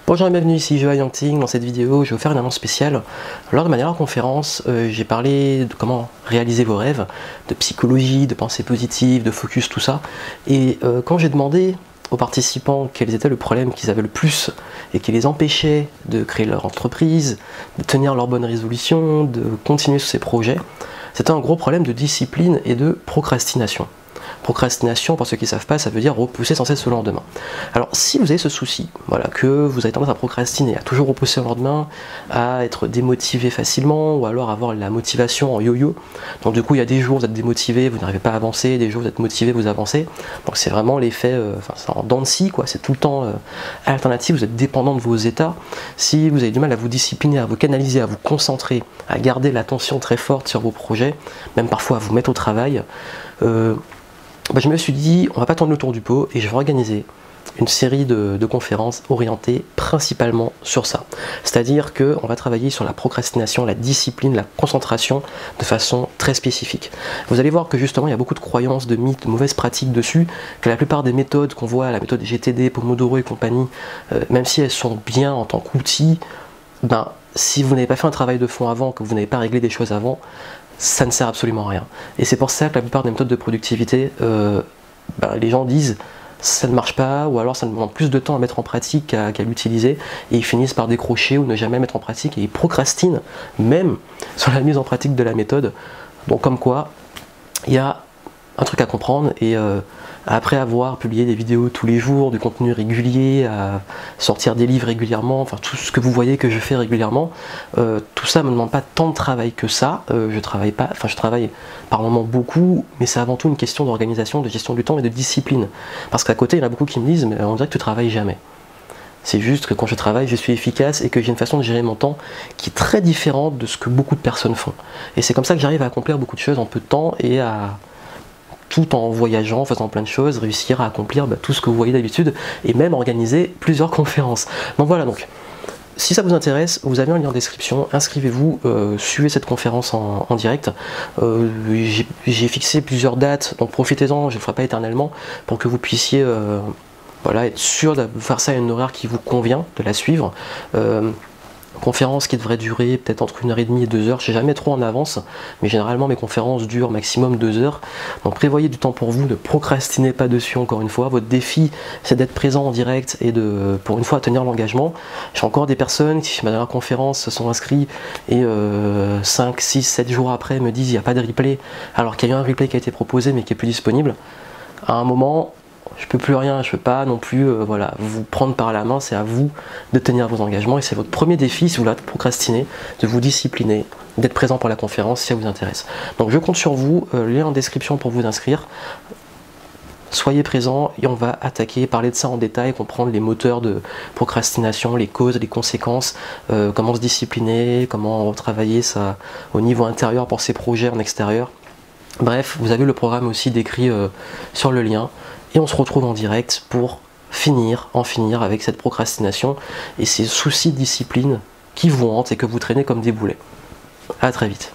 Bonjour et bienvenue, ici Joa Yangting. Dans cette vidéo, je vais vous faire une annonce spéciale. Lors de ma dernière conférence, j'ai parlé de comment réaliser vos rêves, de psychologie, de pensée positive, de focus, tout ça. Et quand j'ai demandé aux participants quels étaient le problème qu'ils avaient le plus et qui les empêchait de créer leur entreprise, de tenir leurs bonnes résolutions, de continuer sur ces projets, c'était un gros problème de discipline et de procrastination. Procrastination, pour ceux qui ne savent pas, ça veut dire repousser sans cesse au lendemain. Alors si vous avez ce souci, voilà, que vous avez tendance à procrastiner, à toujours repousser au lendemain, à être démotivé facilement, ou alors avoir la motivation en yo-yo, donc du coup il y a des jours vous êtes démotivé, vous n'arrivez pas à avancer, des jours vous êtes motivé, vous avancez, donc c'est vraiment l'effet, c'est en dents de scie, quoi, c'est tout le temps alternatif, vous êtes dépendant de vos états. Si vous avez du mal à vous discipliner, à vous canaliser, à vous concentrer, à garder l'attention très forte sur vos projets, même parfois à vous mettre au travail, je me suis dit, on va pas tourner autour du pot et je vais organiser une série de conférences orientées principalement sur ça. C'est-à-dire qu'on va travailler sur la procrastination, la discipline, la concentration de façon très spécifique. Vous allez voir que justement il y a beaucoup de croyances, de mythes, de mauvaises pratiques dessus, que la plupart des méthodes qu'on voit, la méthode GTD, Pomodoro et compagnie, même si elles sont bien en tant qu'outils, si vous n'avez pas fait un travail de fond avant, que vous n'avez pas réglé des choses avant, ça ne sert absolument à rien. Et c'est pour ça que la plupart des méthodes de productivité, les gens disent ça ne marche pas, ou alors ça demande plus de temps à mettre en pratique qu'à l'utiliser, et ils finissent par décrocher ou ne jamais mettre en pratique, et ils procrastinent même sur la mise en pratique de la méthode. Donc comme quoi, il y a un truc à comprendre, et après avoir publié des vidéos tous les jours, du contenu régulier, à sortir des livres régulièrement, enfin tout ce que vous voyez que je fais régulièrement, tout ça ne me demande pas tant de travail que ça. Je travaille par moments beaucoup, mais c'est avant tout une question d'organisation, de gestion du temps et de discipline. Parce qu'à côté, il y en a beaucoup qui me disent, mais on dirait que tu travailles jamais. C'est juste que quand je travaille, je suis efficace et que j'ai une façon de gérer mon temps qui est très différente de ce que beaucoup de personnes font. Et c'est comme ça que j'arrive à accomplir beaucoup de choses en peu de temps et à, tout en voyageant, en faisant plein de choses, réussir à accomplir tout ce que vous voyez d'habitude et même organiser plusieurs conférences. Donc voilà, donc si ça vous intéresse, vous avez un lien en description, inscrivez-vous, suivez cette conférence en direct. J'ai fixé plusieurs dates, donc profitez-en, je ne le ferai pas éternellement, pour que vous puissiez être sûr de faire ça à une horaire qui vous convient, de la suivre. Conférence qui devrait durer peut-être entre 1h30 et 2h, je sais jamais trop en avance, mais généralement mes conférences durent maximum 2 heures, donc prévoyez du temps pour vous, ne procrastinez pas dessus encore une fois. Votre défi c'est d'être présent en direct et de, pour une fois, tenir l'engagement. J'ai encore des personnes qui, ma dernière conférence, se sont inscrits et 5, 6, 7 jours après me disent il n'y a pas de replay, alors qu'il y a eu un replay qui a été proposé mais qui est plus disponible. À un moment, je peux plus rien, je peux pas non plus vous prendre par la main, c'est à vous de tenir vos engagements et c'est votre premier défi si vous voulez procrastiner, de vous discipliner, d'être présent pour la conférence si ça vous intéresse. Donc je compte sur vous, lien en description pour vous inscrire. Soyez présents et on va attaquer, parler de ça en détail, comprendre les moteurs de procrastination, les causes, les conséquences, comment se discipliner, comment travailler ça au niveau intérieur pour ses projets en extérieur. Bref, vous avez le programme aussi décrit sur le lien. Et on se retrouve en direct pour en finir avec cette procrastination et ces soucis de discipline qui vous hantent et que vous traînez comme des boulets. A très vite.